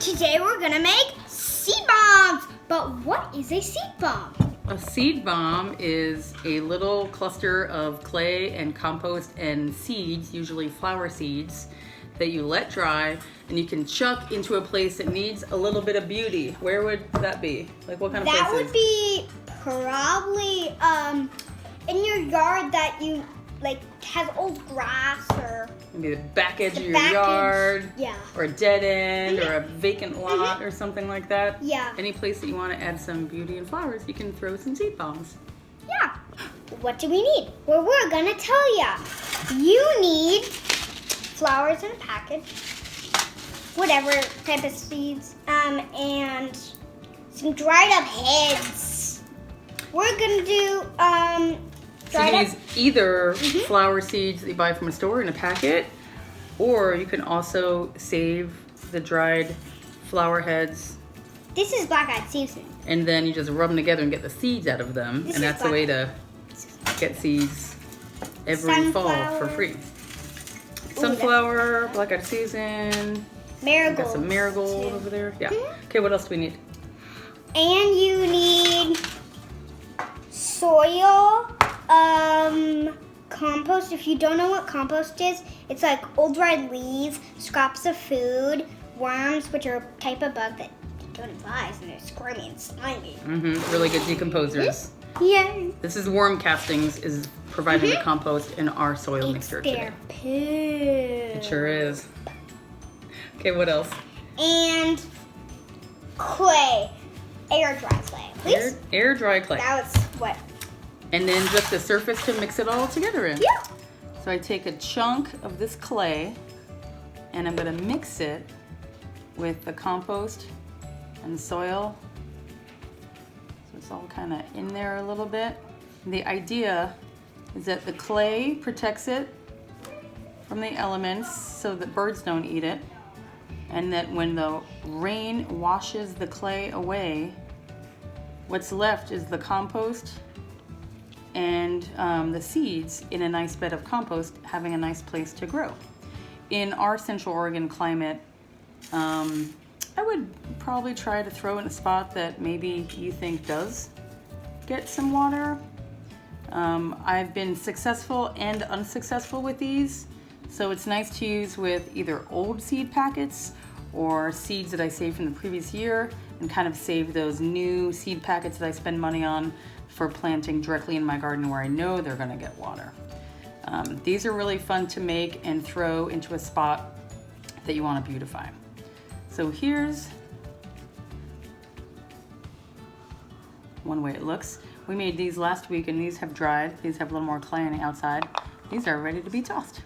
Today we're gonna make seed bombs. But what is a seed bomb? A seed bomb is a little cluster of clay and compost and seeds, usually flower seeds, that you let dry and you can chuck into a place that needs a little bit of beauty. Where would that be? Like what kind of places? That would be probably in your yard that you like has old grass or maybe the back edge of your yard, yeah, or a dead end, or a vacant lot, or something like that. Yeah. Any place that you want to add some beauty and flowers, you can throw some seed bombs. Yeah. What do we need? Well, we're gonna tell ya. You need flowers in a package, whatever type of seeds, and some dried up heads. We're gonna do So you use either flower seeds that you buy from a store in a packet, or you can also save the dried flower heads. This is black-eyed season. And then you just rub them together and get the seeds out of them. And that's the way to get seeds every fall for free. Sunflower, black-eyed season. Marigold. Got some marigold over there. Yeah. Okay, what else do we need? And you need soil, compost. If you don't know what compost is, it's like old dried leaves, scraps of food, worms, which are a type of bug that don't flies and they're squirmy and slimy. Really good decomposers. Yeah. This is worm castings is providing the compost in our soil mixture today. Poo. It sure is. Okay, what else? And clay. Air dry clay, please. Air dry clay. That was what? And then just the surface to mix it all together in. Yeah. So I take a chunk of this clay and I'm gonna mix it with the compost and soil. So it's all kind of in there a little bit. And the idea is that the clay protects it from the elements so that birds don't eat it. And that when the rain washes the clay away, what's left is the compost and the seeds in a nice bed of compost having a nice place to grow. In our Central Oregon climate, I would probably try to throw in a spot that maybe you think does get some water. I've been successful and unsuccessful with these, so it's nice to use with either old seed packets or seeds that I saved from the previous year and kind of save those new seed packets that I spend money on for planting directly in my garden where I know they're gonna get water. These are really fun to make and throw into a spot that you wanna beautify. So here's one way it looks. We made these last week and these have dried. These have a little more clay on the outside. These are ready to be tossed.